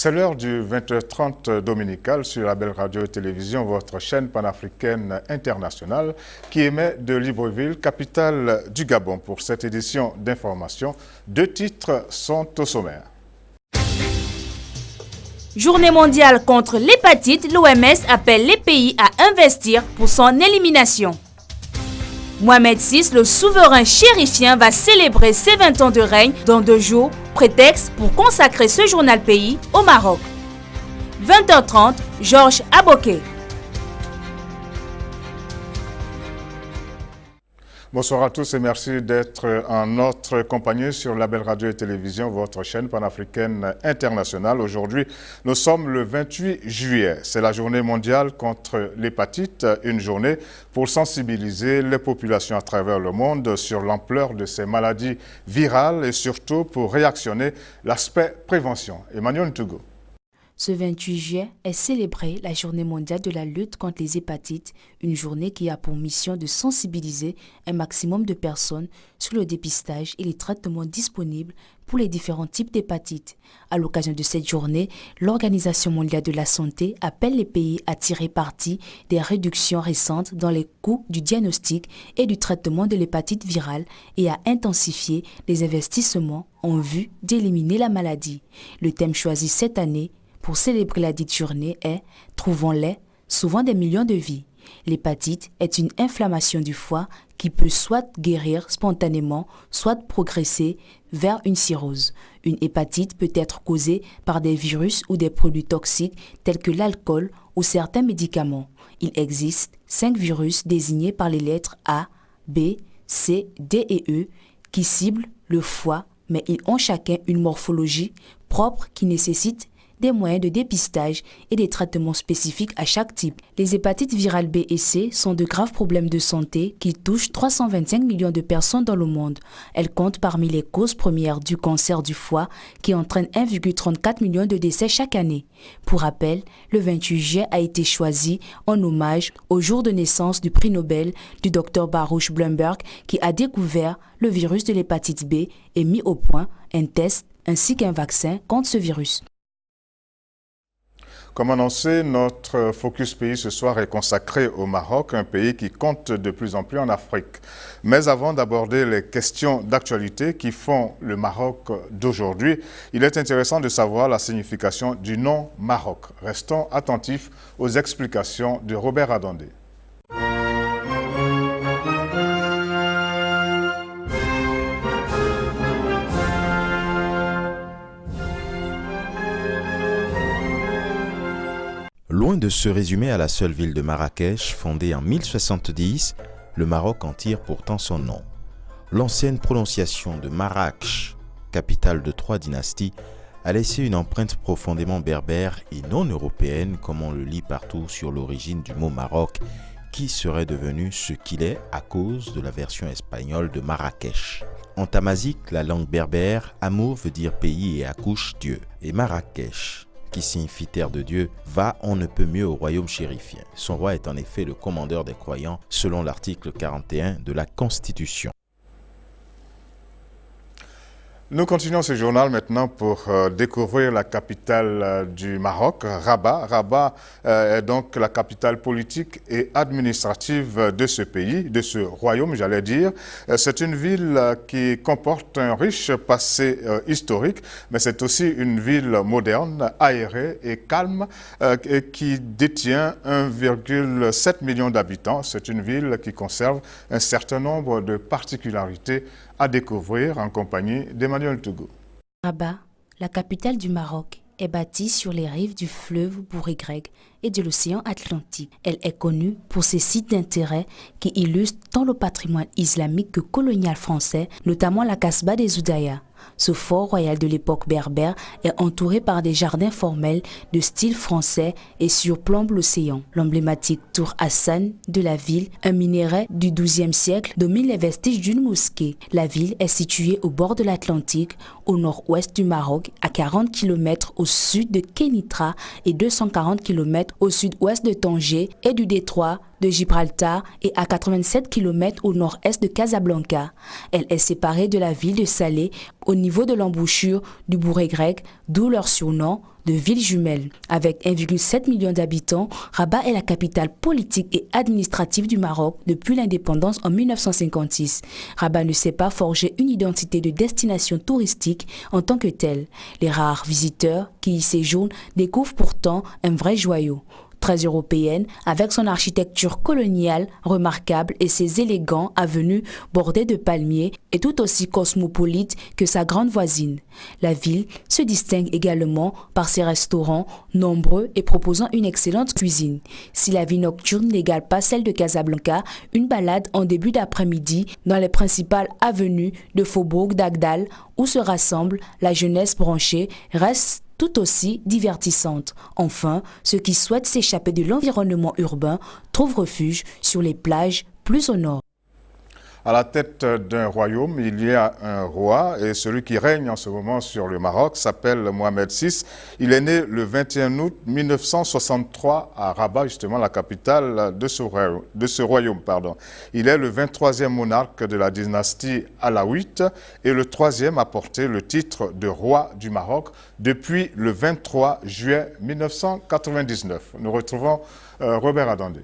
C'est l'heure du 20h30 dominical sur la Belle Radio et Télévision, votre chaîne panafricaine internationale qui émet de Libreville, capitale du Gabon. Pour cette édition d'information, 2 titres sont au sommaire. Journée mondiale contre l'hépatite, l'OMS appelle les pays à investir pour son élimination. Mohamed VI, le souverain chérifien, va célébrer ses 20 ans de règne dans 2 jours, prétexte pour consacrer ce journal pays au Maroc. 20h30, Georges Aboké. Bonsoir à tous et merci d'être en notre compagnie sur la Belle Radio et Télévision, votre chaîne panafricaine internationale. Aujourd'hui, nous sommes le 28 juillet. C'est la journée mondiale contre l'hépatite, une journée pour sensibiliser les populations à travers le monde sur l'ampleur de ces maladies virales et surtout pour réactionner l'aspect prévention. Emmanuel Ntougo. Ce 28 juillet est célébrée la journée mondiale de la lutte contre les hépatites, une journée qui a pour mission de sensibiliser un maximum de personnes sur le dépistage et les traitements disponibles pour les différents types d'hépatites. À l'occasion de cette journée, l'Organisation mondiale de la santé appelle les pays à tirer parti des réductions récentes dans les coûts du diagnostic et du traitement de l'hépatite virale et à intensifier les investissements en vue d'éliminer la maladie. Le thème choisi cette année pour célébrer la dite journée est « Trouvons-les, sauvant des millions de vies ». L'hépatite est une inflammation du foie qui peut soit guérir spontanément, soit progresser vers une cirrhose. Une hépatite peut être causée par des virus ou des produits toxiques tels que l'alcool ou certains médicaments. Il existe 5 virus désignés par les lettres A, B, C, D et E qui ciblent le foie, mais ils ont chacun une morphologie propre qui nécessite des moyens de dépistage et des traitements spécifiques à chaque type. Les hépatites virales B et C sont de graves problèmes de santé qui touchent 325 millions de personnes dans le monde. Elles comptent parmi les causes premières du cancer du foie qui entraîne 1,34 million de décès chaque année. Pour rappel, le 28 juillet a été choisi en hommage au jour de naissance du prix Nobel du Dr Baruch Blumberg qui a découvert le virus de l'hépatite B et mis au point un test ainsi qu'un vaccin contre ce virus. Comme annoncé, notre Focus Pays ce soir est consacré au Maroc, un pays qui compte de plus en plus en Afrique. Mais avant d'aborder les questions d'actualité qui font le Maroc d'aujourd'hui, il est intéressant de savoir la signification du nom Maroc. Restons attentifs aux explications de Robert Adondé. Loin de se résumer à la seule ville de Marrakech, fondée en 1070, le Maroc en tire pourtant son nom. L'ancienne prononciation de Marrakech, capitale de 3 dynasties, a laissé une empreinte profondément berbère et non européenne, comme on le lit partout sur l'origine du mot Maroc, qui serait devenu ce qu'il est à cause de la version espagnole de Marrakech. En tamazique, la langue berbère, Amour veut dire pays et accouche Dieu. Et Marrakech, qui signifie terre de Dieu, va on ne peut mieux au royaume chérifien. Son roi est en effet le commandeur des croyants, selon l'article 41 de la Constitution. Nous continuons ce journal maintenant pour découvrir la capitale du Maroc, Rabat. Rabat est donc la capitale politique et administrative de ce pays, de ce royaume, j'allais dire. C'est une ville qui comporte un riche passé historique, mais c'est aussi une ville moderne, aérée et calme, et qui détient 1,7 million d'habitants. C'est une ville qui conserve un certain nombre de particularités à découvrir en compagnie d'Emmanuel Ntougo. Rabat, la capitale du Maroc, est bâtie sur les rives du fleuve Bouregreg et de l'océan Atlantique. Elle est connue pour ses sites d'intérêt qui illustrent tant le patrimoine islamique que colonial français, notamment la Kasbah des Oudaya. Ce fort royal de l'époque berbère est entouré par des jardins formels de style français et surplombe l'océan. L'emblématique tour Hassan de la ville, un minaret du XIIe siècle, domine les vestiges d'une mosquée. La ville est située au bord de l'Atlantique, au nord-ouest du Maroc, à 40 km au sud de Kénitra et 240 km au sud-ouest de Tanger et du détroit de Gibraltar et à 87 km au nord-est de Casablanca. Elle est séparée de la ville de Salé au niveau de l'embouchure du Bouregreg, d'où leur surnom de villes jumelles. Avec 1,7 million d'habitants, Rabat est la capitale politique et administrative du Maroc depuis l'indépendance en 1956. Rabat ne s'est pas forgé une identité de destination touristique en tant que telle. Les rares visiteurs qui y séjournent découvrent pourtant un vrai joyau. Très européenne, avec son architecture coloniale remarquable et ses élégants avenues bordés de palmiers, est tout aussi cosmopolite que sa grande voisine. La ville se distingue également par ses restaurants nombreux et proposant une excellente cuisine. Si la vie nocturne n'égale pas celle de Casablanca, une balade en début d'après-midi dans les principales avenues de Faubourg d'Agdal où se rassemble la jeunesse branchée reste tout aussi divertissante. Enfin, ceux qui souhaitent s'échapper de l'environnement urbain trouvent refuge sur les plages plus au nord. À la tête d'un royaume, il y a un roi et celui qui règne en ce moment sur le Maroc s'appelle Mohamed VI. Il est né le 21 août 1963 à Rabat, justement la capitale de ce royaume. Il est le 23e monarque de la dynastie alaouite et le 3e à porter le titre de roi du Maroc depuis le 23 juillet 1999. Nous retrouvons Robert Adandé.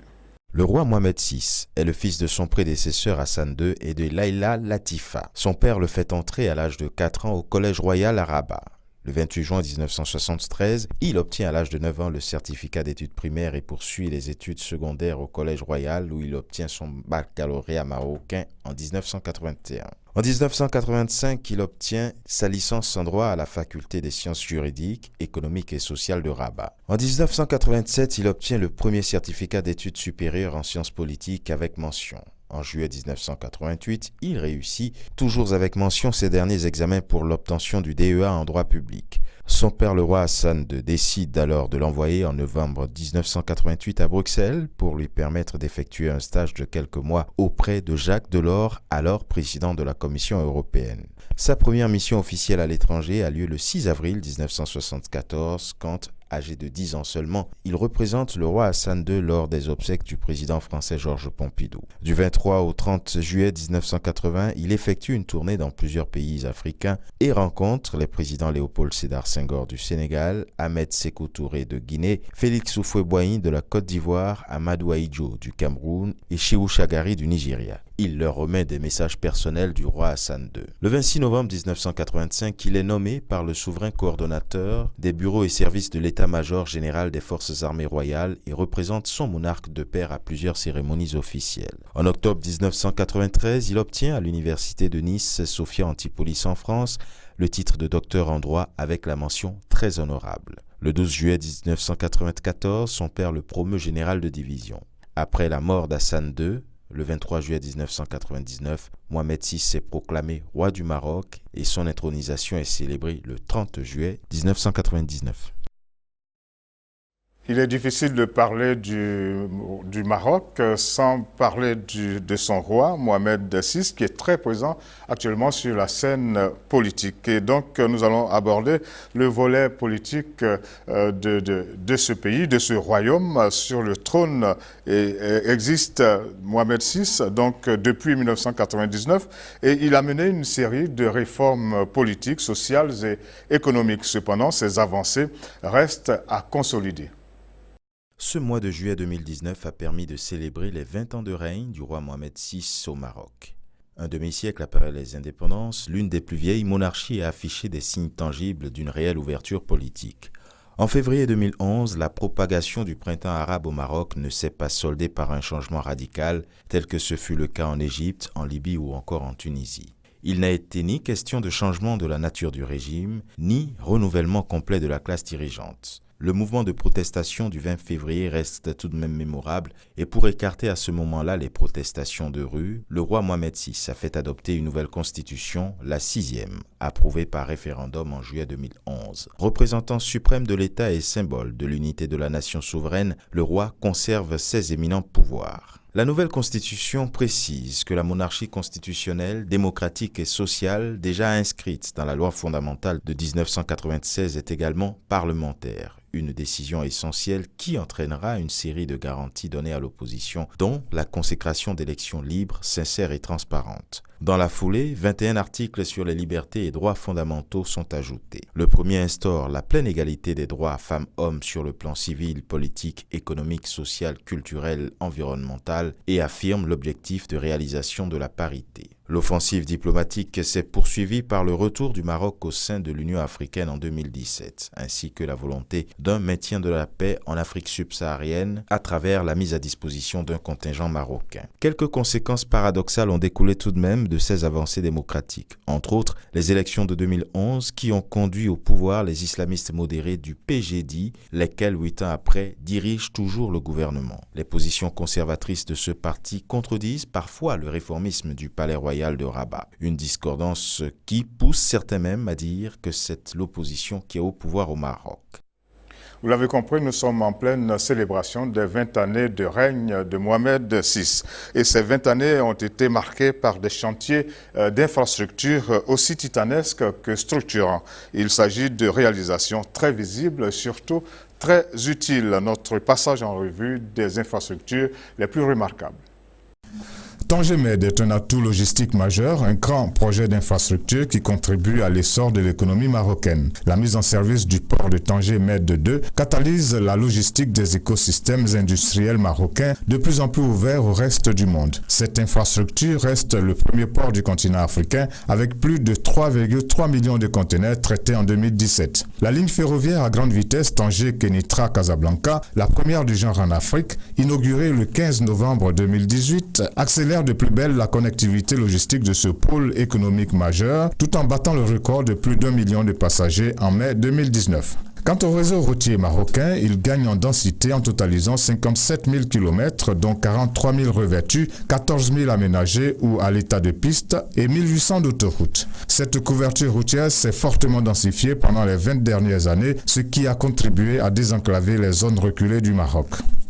Le roi Mohamed VI est le fils de son prédécesseur Hassan II et de Laïla Latifa. Son père le fait entrer à l'âge de 4 ans au collège royal à Rabat. Le 28 juin 1973, il obtient à l'âge de 9 ans le certificat d'études primaires et poursuit les études secondaires au collège royal où il obtient son baccalauréat marocain en 1981. En 1985, il obtient sa licence en droit à la faculté des sciences juridiques, économiques et sociales de Rabat. En 1987, il obtient le premier certificat d'études supérieures en sciences politiques avec mention. En juillet 1988, il réussit, toujours avec mention, ses derniers examens pour l'obtention du DEA en droit public. Son père, le roi Hassan II, décide alors de l'envoyer en novembre 1988 à Bruxelles pour lui permettre d'effectuer un stage de quelques mois auprès de Jacques Delors, alors président de la Commission européenne. Sa première mission officielle à l'étranger a lieu le 6 avril 1974 quand, âgé de 10 ans seulement, il représente le roi Hassan II lors des obsèques du président français Georges Pompidou. Du 23 au 30 juillet 1980, il effectue une tournée dans plusieurs pays africains et rencontre les présidents Léopold Sédar Senghor du Sénégal, Ahmed Sékou Touré de Guinée, Félix Houphouët-Boigny de la Côte d'Ivoire, Amadou Ahidjo du Cameroun et Shehu Shagari du Nigeria. Il leur remet des messages personnels du roi Hassan II. Le 26 novembre 1985, il est nommé par le souverain coordonnateur des bureaux et services de l'état-major général des forces armées royales et représente son monarque de pair à plusieurs cérémonies officielles. En octobre 1993, il obtient à l'université de Nice, Sophia Antipolis en France, le titre de docteur en droit avec la mention « très honorable ». Le 12 juillet 1994, son père le promeut général de division. Après la mort d'Hassan II, le 23 juillet 1999, Mohamed VI s'est proclamé roi du Maroc et son intronisation est célébrée le 30 juillet 1999. Il est difficile de parler du Maroc sans parler de son roi, Mohamed VI, qui est très présent actuellement sur la scène politique. Et donc, nous allons aborder le volet politique de ce pays, de ce royaume. Sur le trône existe Mohamed VI, donc depuis 1999, et il a mené une série de réformes politiques, sociales et économiques. Cependant, ces avancées restent à consolider. Ce mois de juillet 2019 a permis de célébrer les 20 ans de règne du roi Mohamed VI au Maroc. Un demi-siècle après les indépendances, l'une des plus vieilles monarchies a affiché des signes tangibles d'une réelle ouverture politique. En février 2011, la propagation du printemps arabe au Maroc ne s'est pas soldée par un changement radical tel que ce fut le cas en Égypte, en Libye ou encore en Tunisie. Il n'a été ni question de changement de la nature du régime, ni renouvellement complet de la classe dirigeante. Le mouvement de protestation du 20 février reste tout de même mémorable et pour écarter à ce moment-là les protestations de rue, le roi Mohamed VI a fait adopter une nouvelle constitution, la 6e, approuvée par référendum en juillet 2011. Représentant suprême de l'État et symbole de l'unité de la nation souveraine, le roi conserve ses éminents pouvoirs. La nouvelle constitution précise que la monarchie constitutionnelle, démocratique et sociale, déjà inscrite dans la loi fondamentale de 1996, est également parlementaire. Une décision essentielle qui entraînera une série de garanties données à l'opposition, dont la consécration d'élections libres, sincères et transparentes. Dans la foulée, 21 articles sur les libertés et droits fondamentaux sont ajoutés. Le premier instaure la pleine égalité des droits femmes-hommes sur le plan civil, politique, économique, social, culturel, environnemental et affirme l'objectif de réalisation de la parité. L'offensive diplomatique s'est poursuivie par le retour du Maroc au sein de l'Union africaine en 2017, ainsi que la volonté d'un maintien de la paix en Afrique subsaharienne à travers la mise à disposition d'un contingent marocain. Quelques conséquences paradoxales ont découlé tout de même de ces avancées démocratiques, entre autres les élections de 2011 qui ont conduit au pouvoir les islamistes modérés du PJD, lesquels 8 ans après dirigent toujours le gouvernement. Les positions conservatrices de ce parti contredisent parfois le réformisme du palais royal de Rabat. Une discordance qui pousse certains même à dire que c'est l'opposition qui est au pouvoir au Maroc. Vous l'avez compris, nous sommes en pleine célébration des 20 années de règne de Mohamed VI. Et ces 20 années ont été marquées par des chantiers d'infrastructures aussi titanesques que structurants. Il s'agit de réalisations très visibles, surtout très utiles. Notre passage en revue des infrastructures les plus remarquables. Tanger Med est un atout logistique majeur, un grand projet d'infrastructure qui contribue à l'essor de l'économie marocaine. La mise en service du port de Tanger Med 2 catalyse la logistique des écosystèmes industriels marocains de plus en plus ouverts au reste du monde. Cette infrastructure reste le premier port du continent africain avec plus de 3,3 millions de conteneurs traités en 2017. La ligne ferroviaire à grande vitesse Tanger-Kenitra-Casablanca, la première du genre en Afrique, inaugurée le 15 novembre 2018, accélère de plus belle la connectivité logistique de ce pôle économique majeur, tout en battant le record de plus d'1 million de passagers en mai 2019. Quant au réseau routier marocain, il gagne en densité en totalisant 57 000 km, dont 43 000 revêtus, 14 000 aménagés ou à l'état de piste et 1800 d'autoroutes. Cette couverture routière s'est fortement densifiée pendant les 20 dernières années, ce qui a contribué à désenclaver les zones reculées du Maroc.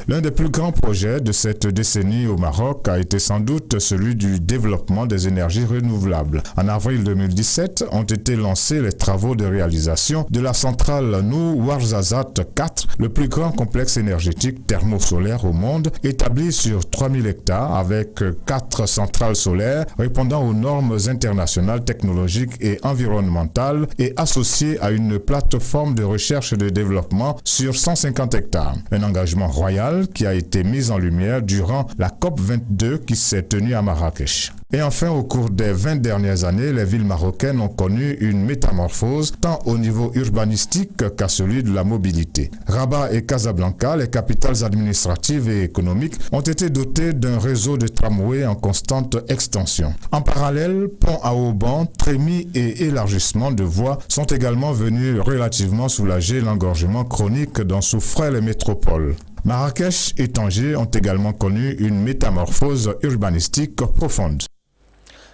L'un des plus grands projets de cette décennie au Maroc a été sans doute celui du développement des énergies renouvelables. En avril 2017 ont été lancés les travaux de réalisation de la centrale Ouarzazate 4, le plus grand complexe énergétique thermosolaire au monde, établi sur 3000 hectares avec 4 centrales solaires répondant aux normes internationales technologiques et environnementales et associées à une plateforme de recherche et de développement sur 150 hectares. Un engagement royal qui a été mise en lumière durant la COP22 qui s'est tenue à Marrakech. Et enfin, au cours des 20 dernières années, les villes marocaines ont connu une métamorphose tant au niveau urbanistique qu'à celui de la mobilité. Rabat et Casablanca, les capitales administratives et économiques, ont été dotées d'un réseau de tramways en constante extension. En parallèle, ponts à haut banc, trémies et élargissements de voies sont également venus relativement soulager l'engorgement chronique dont souffraient les métropoles. Marrakech et Tanger ont également connu une métamorphose urbanistique profonde.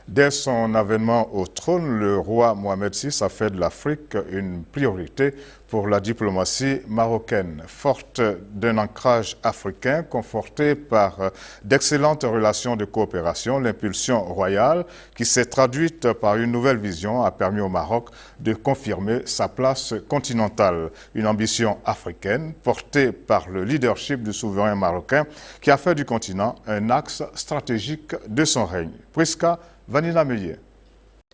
Dès son avènement au trône, le roi Mohamed VI a fait de l'Afrique une priorité pour la diplomatie marocaine. Forte d'un ancrage africain, confortée par d'excellentes relations de coopération, l'impulsion royale, qui s'est traduite par une nouvelle vision, a permis au Maroc de confirmer sa place continentale. Une ambition africaine portée par le leadership du souverain marocain qui a fait du continent un axe stratégique de son règne. Prisca Vanina Meillet.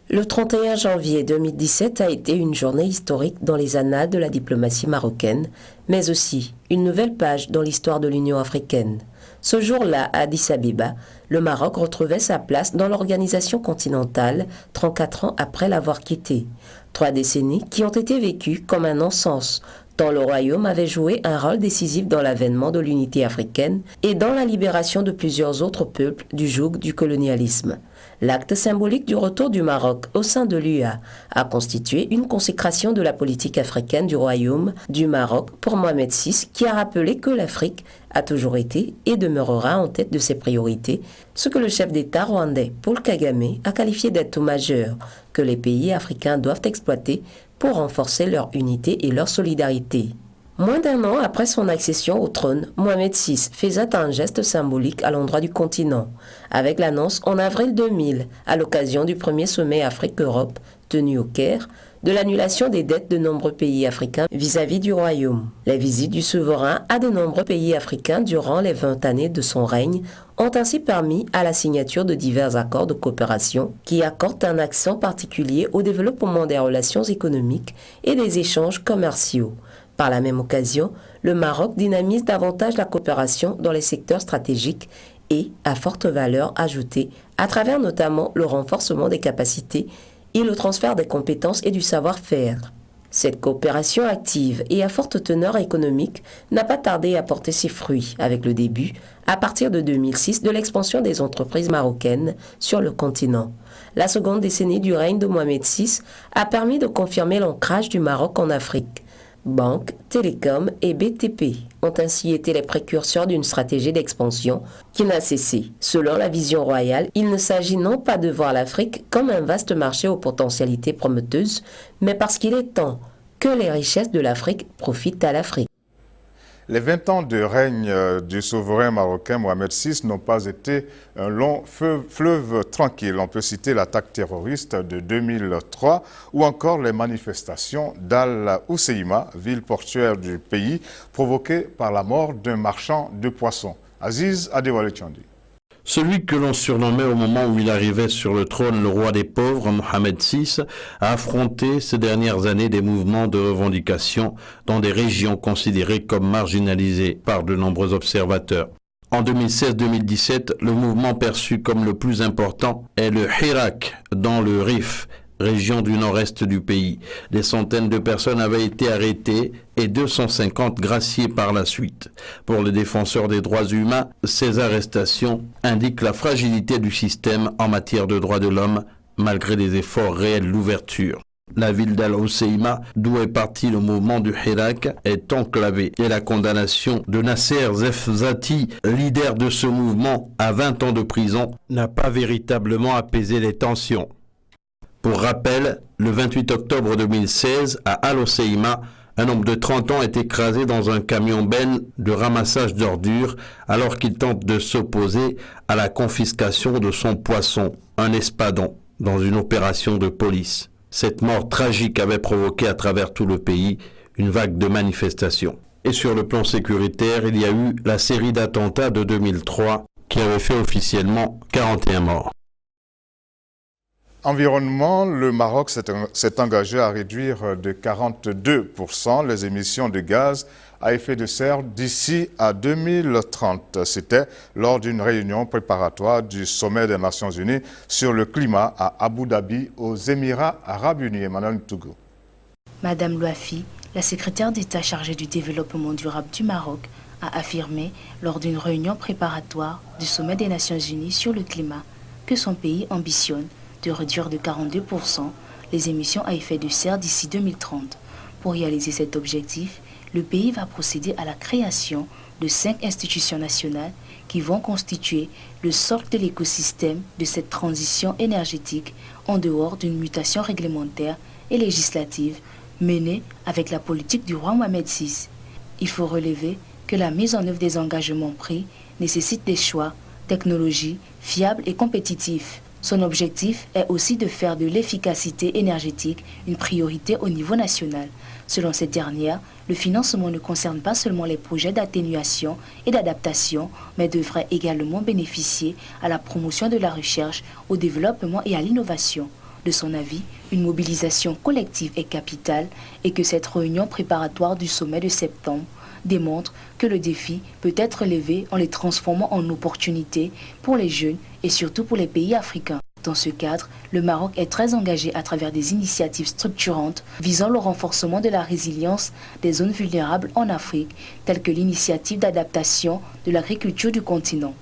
Le 31 janvier 2017 a été une journée historique dans les annales de la diplomatie marocaine, mais aussi une nouvelle page dans l'histoire de l'Union africaine. Ce jour-là, à Addis Abeba, le Maroc retrouvait sa place dans l'organisation continentale 34 ans après l'avoir quittée. 3 décennies qui ont été vécues comme un non-sens, tant le royaume avait joué un rôle décisif dans l'avènement de l'unité africaine et dans la libération de plusieurs autres peuples du joug du colonialisme. L'acte symbolique du retour du Maroc au sein de l'UA a constitué une consécration de la politique africaine du royaume du Maroc pour Mohamed VI, qui a rappelé que l'Afrique a toujours été et demeurera en tête de ses priorités, ce que le chef d'État rwandais Paul Kagame a qualifié d'atout majeur que les pays africains doivent exploiter pour renforcer leur unité et leur solidarité. Moins d'1 an après son accession au trône, Mohamed VI faisait un geste symbolique à l'endroit du continent, avec l'annonce en avril 2000, à l'occasion du premier sommet Afrique-Europe, tenue au Caire, de l'annulation des dettes de nombreux pays africains vis-à-vis du royaume. Les visites du souverain à de nombreux pays africains durant les 20 années de son règne ont ainsi permis à la signature de divers accords de coopération qui accordent un accent particulier au développement des relations économiques et des échanges commerciaux. Par la même occasion, le Maroc dynamise davantage la coopération dans les secteurs stratégiques et à forte valeur ajoutée à travers notamment le renforcement des capacités et le transfert des compétences et du savoir-faire. Cette coopération active et à forte teneur économique n'a pas tardé à porter ses fruits avec le début, à partir de 2006, de l'expansion des entreprises marocaines sur le continent. La seconde décennie du règne de Mohamed VI a permis de confirmer l'ancrage du Maroc en Afrique. Banques, télécoms et BTP ont ainsi été les précurseurs d'une stratégie d'expansion qui n'a cessé. Selon la vision royale, il ne s'agit non pas de voir l'Afrique comme un vaste marché aux potentialités prometteuses, mais parce qu'il est temps que les richesses de l'Afrique profitent à l'Afrique. Les 20 ans de règne du souverain marocain Mohamed VI n'ont pas été un long fleuve tranquille. On peut citer l'attaque terroriste de 2003 ou encore les manifestations d'Al-Hoceïma, ville portuaire du pays, provoquées par la mort d'un marchand de poissons. Aziz Adewale Tchandi. Celui que l'on surnommait au moment où il arrivait sur le trône le roi des pauvres, Mohamed VI, a affronté ces dernières années des mouvements de revendication dans des régions considérées comme marginalisées par de nombreux observateurs. En 2016-2017, le mouvement perçu comme le plus important est le Hirak, dans le Rif, région du nord-est du pays. Des centaines de personnes avaient été arrêtées et 250 graciées par la suite. Pour les défenseurs des droits humains, ces arrestations indiquent la fragilité du système en matière de droits de l'homme, malgré des efforts réels d'ouverture. La ville d'Al-Hoceïma, d'où est parti le mouvement du Hirak, est enclavée et la condamnation de Nasser Zefzati, leader de ce mouvement, à 20 ans de prison, n'a pas véritablement apaisé les tensions. Pour rappel, le 28 octobre 2016, à Al-Hoceïma, un homme de 30 ans est écrasé dans un camion-benne de ramassage d'ordures alors qu'il tente de s'opposer à la confiscation de son poisson, un espadon, dans une opération de police. Cette mort tragique avait provoqué à travers tout le pays une vague de manifestations. Et sur le plan sécuritaire, il y a eu la série d'attentats de 2003 qui avait fait officiellement 41 morts. Environnement, le Maroc s'est engagé à réduire de 42% les émissions de gaz à effet de serre d'ici à 2030. C'était lors d'une réunion préparatoire du sommet des Nations Unies sur le climat à Abu Dhabi, aux Émirats Arabes Unis. Emmanuel Togo. Madame Louafi, la secrétaire d'État chargée du développement durable du Maroc, a affirmé lors d'une réunion préparatoire du sommet des Nations Unies sur le climat que son pays ambitionne de réduire de 42% les émissions à effet de serre d'ici 2030. Pour réaliser cet objectif, le pays va procéder à la création de 5 institutions nationales qui vont constituer le socle de l'écosystème de cette transition énergétique en dehors d'une mutation réglementaire et législative menée avec la politique du roi Mohamed VI. Il faut relever que la mise en œuvre des engagements pris nécessite des choix, technologies fiables et compétitifs. Son objectif est aussi de faire de l'efficacité énergétique une priorité au niveau national. Selon cette dernière, le financement ne concerne pas seulement les projets d'atténuation et d'adaptation, mais devrait également bénéficier à la promotion de la recherche, au développement et à l'innovation. De son avis, une mobilisation collective est capitale et que cette réunion préparatoire du sommet de septembre démontre que le défi peut être relevé en les transformant en opportunités pour les jeunes et surtout pour les pays africains. Dans ce cadre, le Maroc est très engagé à travers des initiatives structurantes visant le renforcement de la résilience des zones vulnérables en Afrique, telles que l'initiative d'adaptation de l'agriculture du continent.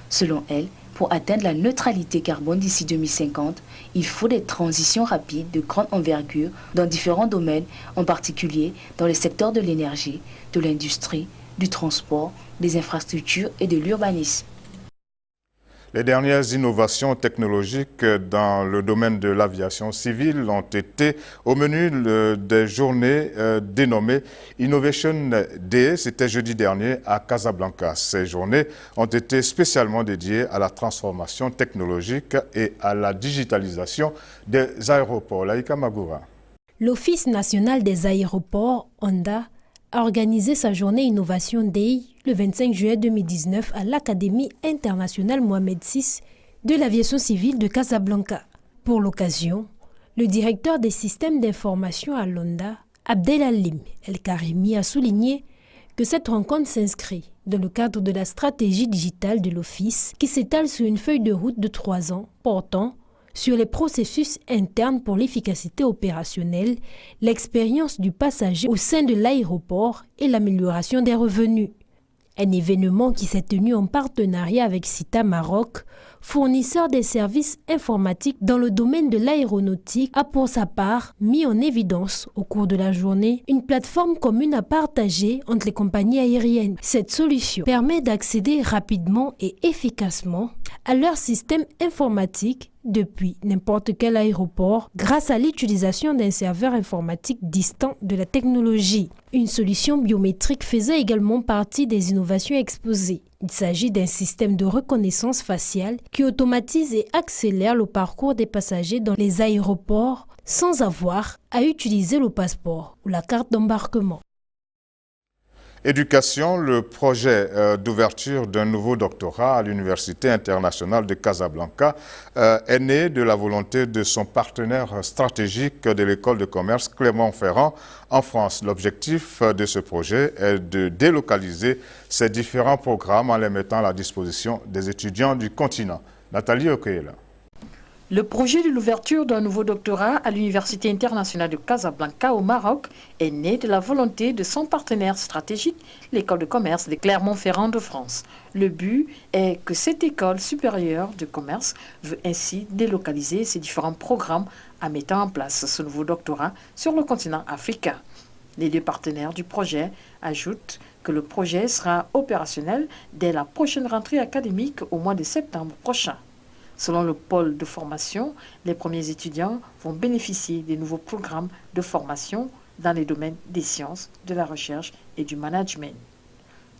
Selon elle, pour atteindre la neutralité carbone d'ici 2050, il faut des transitions rapides de grande envergure dans différents domaines, en particulier dans les secteurs de l'énergie, de l'industrie, du transport, des infrastructures et de l'urbanisme. Les dernières innovations technologiques dans le domaine de l'aviation civile ont été au menu des journées dénommées Innovation Day. C'était jeudi dernier à Casablanca. Ces journées ont été spécialement dédiées à la transformation technologique et à la digitalisation des aéroports. Laïka Magoura. L'Office national des aéroports, ONDA, a organisé sa journée Innovation Day le 25 juillet 2019 à l'Académie internationale Mohamed VI de l'aviation civile de Casablanca. Pour l'occasion, le directeur des systèmes d'information à l'ONDA, Abdelalim El-Karimi, a souligné que cette rencontre s'inscrit dans le cadre de la stratégie digitale de l'Office qui s'étale sur une feuille de route de 3 ans portant sur les processus internes pour l'efficacité opérationnelle, l'expérience du passager au sein de l'aéroport et l'amélioration des revenus. Un événement qui s'est tenu en partenariat avec Cita Maroc, fournisseur des services informatiques dans le domaine de l'aéronautique, a pour sa part mis en évidence au cours de la journée une plateforme commune à partager entre les compagnies aériennes. Cette solution permet d'accéder rapidement et efficacement à leur système informatique depuis n'importe quel aéroport grâce à l'utilisation d'un serveur informatique distant de la technologie. Une solution biométrique faisait également partie des innovations exposées. Il s'agit d'un système de reconnaissance faciale qui automatise et accélère le parcours des passagers dans les aéroports sans avoir à utiliser le passeport ou la carte d'embarquement. Éducation, le projet d'ouverture d'un nouveau doctorat à l'Université internationale de Casablanca est né de la volonté de son partenaire stratégique de l'école de commerce Clermont-Ferrand en France. L'objectif de ce projet est de délocaliser ces différents programmes en les mettant à la disposition des étudiants du continent. Nathalie Okeela. Le projet de l'ouverture d'un nouveau doctorat à l'Université internationale de Casablanca au Maroc est né de la volonté de son partenaire stratégique, l'école de commerce de Clermont-Ferrand de France. Le but est que cette école supérieure de commerce veut ainsi délocaliser ses différents programmes en mettant en place ce nouveau doctorat sur le continent africain. Les deux partenaires du projet ajoutent que le projet sera opérationnel dès la prochaine rentrée académique au mois de septembre prochain. Selon le pôle de formation, les premiers étudiants vont bénéficier des nouveaux programmes de formation dans les domaines des sciences, de la recherche et du management.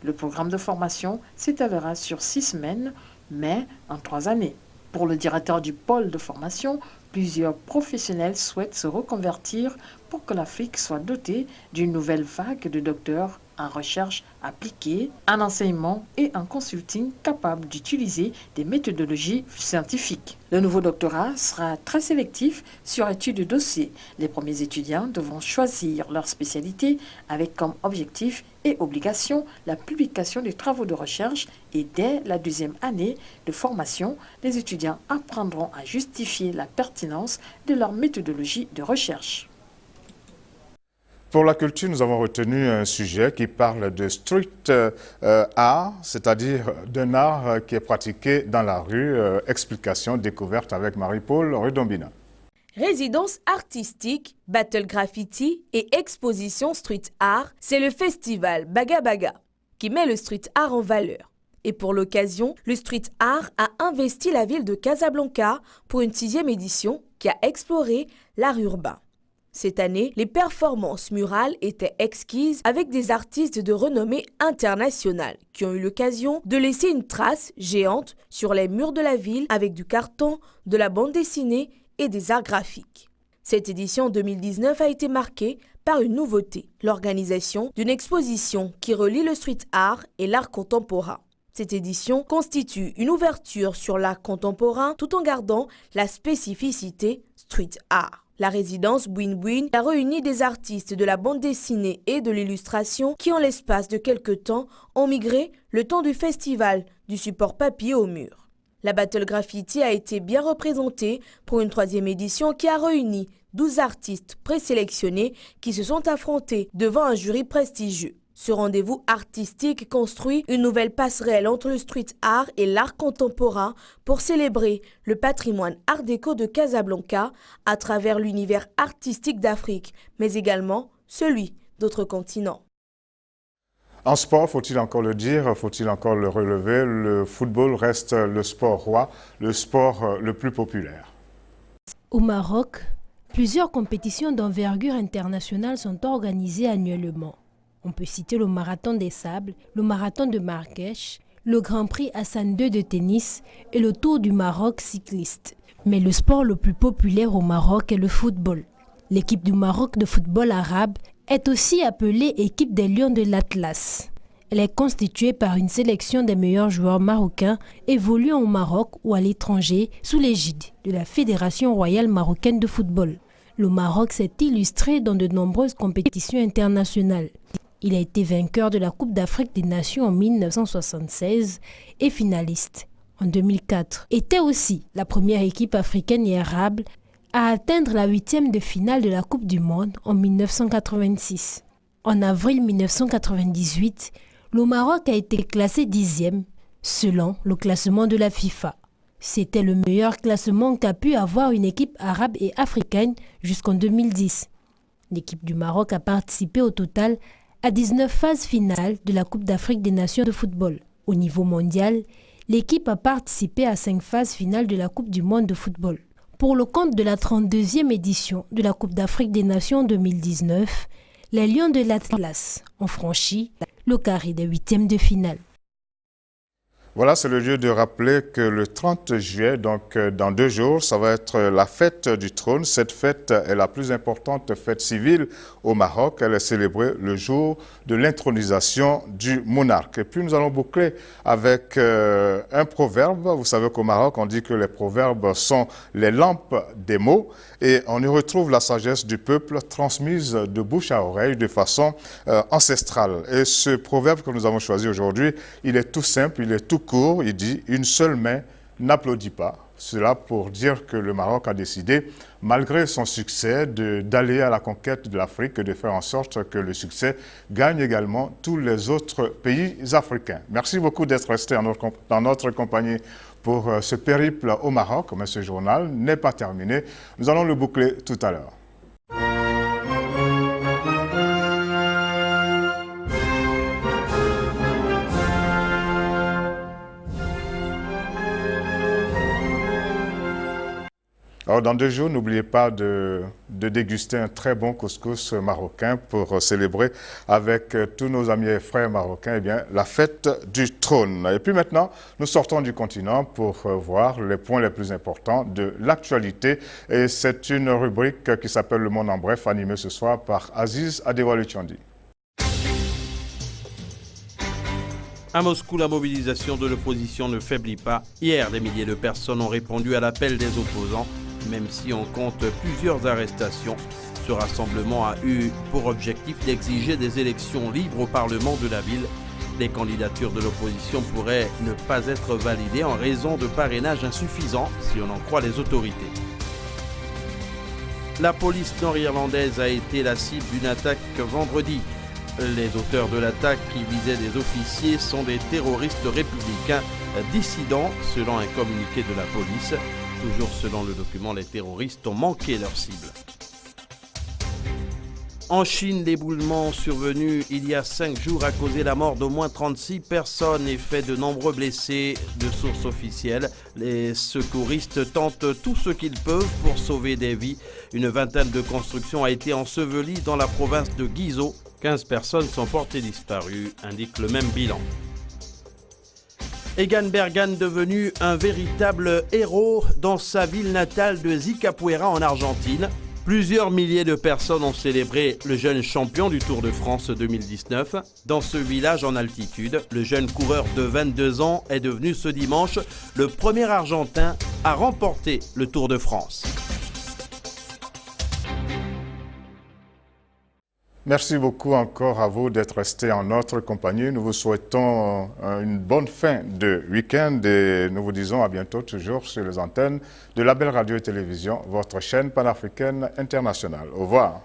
Le programme de formation s'étalera sur 6 semaines, mais en 3 années. Pour le directeur du pôle de formation, plusieurs professionnels souhaitent se reconvertir pour que l'Afrique soit dotée d'une nouvelle vague de docteurs en recherche appliquée, en enseignement et en consulting capables d'utiliser des méthodologies scientifiques. Le nouveau doctorat sera très sélectif sur études de dossier. Les premiers étudiants devront choisir leur spécialité avec comme objectif et obligation la publication des travaux de recherche et dès la 2e année de formation, les étudiants apprendront à justifier la pertinence de leur méthodologie de recherche. Pour la culture, nous avons retenu un sujet qui parle de street art, c'est-à-dire d'un art qui est pratiqué dans la rue. Explication découverte avec Marie-Paul Redombina. Résidence artistique, battle graffiti et exposition street art, c'est le festival Baga Baga qui met le street art en valeur. Et pour l'occasion, le street art a investi la ville de Casablanca pour une 6e édition qui a exploré l'art urbain. Cette année, les performances murales étaient exquises avec des artistes de renommée internationale qui ont eu l'occasion de laisser une trace géante sur les murs de la ville avec du carton, de la bande dessinée et des arts graphiques. Cette édition 2019 a été marquée par une nouveauté, l'organisation d'une exposition qui relie le street art et l'art contemporain. Cette édition constitue une ouverture sur l'art contemporain tout en gardant la spécificité street art. La résidence Bouin Bouin a réuni des artistes de la bande dessinée et de l'illustration qui, en l'espace de quelques temps, ont migré le temps du festival du support papier au mur. La Battle Graffiti a été bien représentée pour une 3e édition qui a réuni 12 artistes présélectionnés qui se sont affrontés devant un jury prestigieux. Ce rendez-vous artistique construit une nouvelle passerelle entre le street art et l'art contemporain pour célébrer le patrimoine art déco de Casablanca à travers l'univers artistique d'Afrique, mais également celui d'autres continents. En sport, faut-il encore le dire, faut-il encore le relever, le football reste le sport roi, le sport le plus populaire. Au Maroc, plusieurs compétitions d'envergure internationale sont organisées annuellement. On peut citer le Marathon des Sables, le Marathon de Marrakech, le Grand Prix Hassan II de tennis et le Tour du Maroc cycliste. Mais le sport le plus populaire au Maroc est le football. L'équipe du Maroc de football arabe est aussi appelée équipe des Lions de l'Atlas. Elle est constituée par une sélection des meilleurs joueurs marocains évoluant au Maroc ou à l'étranger sous l'égide de la Fédération royale marocaine de football. Le Maroc s'est illustré dans de nombreuses compétitions internationales. Il a été vainqueur de la Coupe d'Afrique des Nations en 1976 et finaliste en 2004. Était aussi la première équipe africaine et arabe à atteindre la 8e de finale de la Coupe du Monde en 1986. En avril 1998, le Maroc a été classé 10e selon le classement de la FIFA. C'était le meilleur classement qu'a pu avoir une équipe arabe et africaine jusqu'en 2010. L'équipe du Maroc a participé au total à 19 phases finales de la Coupe d'Afrique des Nations de football. Au niveau mondial, l'équipe a participé à 5 phases finales de la Coupe du Monde de football. Pour le compte de la 32e édition de la Coupe d'Afrique des Nations 2019, les Lions de l'Atlas ont franchi le carré des 8e de finale. Voilà, c'est le lieu de rappeler que le 30 juillet, donc dans 2 jours, ça va être la fête du trône. Cette fête est la plus importante fête civile au Maroc. Elle est célébrée le jour de l'intronisation du monarque. Et puis nous allons boucler avec un proverbe. Vous savez qu'au Maroc, on dit que les proverbes sont les lampes des mots. Et on y retrouve la sagesse du peuple transmise de bouche à oreille de façon ancestrale. Et ce proverbe que nous avons choisi aujourd'hui, il est tout simple, il est tout court. Il dit « Une seule main n'applaudit pas ». Cela pour dire que le Maroc a décidé, malgré son succès, d'aller à la conquête de l'Afrique et de faire en sorte que le succès gagne également tous les autres pays africains. Merci beaucoup d'être resté dans notre compagnie pour ce périple au Maroc, mais ce journal n'est pas terminé. Nous allons le boucler tout à l'heure. Alors, dans 2 jours, n'oubliez pas de déguster un très bon couscous marocain pour célébrer avec tous nos amis et frères marocains la fête du trône. Et puis maintenant, nous sortons du continent pour voir les points les plus importants de l'actualité. Et c'est une rubrique qui s'appelle Le Monde en bref, animée ce soir par Aziz Adewale-Tchandi. À Moscou, la mobilisation de l'opposition ne faiblit pas. Hier, des milliers de personnes ont répondu à l'appel des opposants. Même si on compte plusieurs arrestations, ce rassemblement a eu pour objectif d'exiger des élections libres au Parlement de la ville. Les candidatures de l'opposition pourraient ne pas être validées en raison de parrainages insuffisants, si on en croit les autorités. La police nord-irlandaise a été la cible d'une attaque vendredi. Les auteurs de l'attaque qui visaient des officiers sont des terroristes républicains dissidents, selon un communiqué de la police. Toujours selon le document, les terroristes ont manqué leur cible. En Chine, l'éboulement survenu il y a 5 jours a causé la mort d'au moins 36 personnes et fait de nombreux blessés. De sources officielles, les secouristes tentent tout ce qu'ils peuvent pour sauver des vies. Une vingtaine de constructions a été ensevelie dans la province de Guizhou. 15 personnes sont portées disparues, indique le même bilan. Egan Bergan devenu un véritable héros dans sa ville natale de Zicapuera en Argentine. Plusieurs milliers de personnes ont célébré le jeune champion du Tour de France 2019. Dans ce village en altitude, le jeune coureur de 22 ans est devenu ce dimanche le premier Argentin à remporter le Tour de France. Merci beaucoup encore à vous d'être restés en notre compagnie. Nous vous souhaitons une bonne fin de week-end et nous vous disons à bientôt toujours sur les antennes de la Belle Radio et Télévision, votre chaîne panafricaine internationale. Au revoir.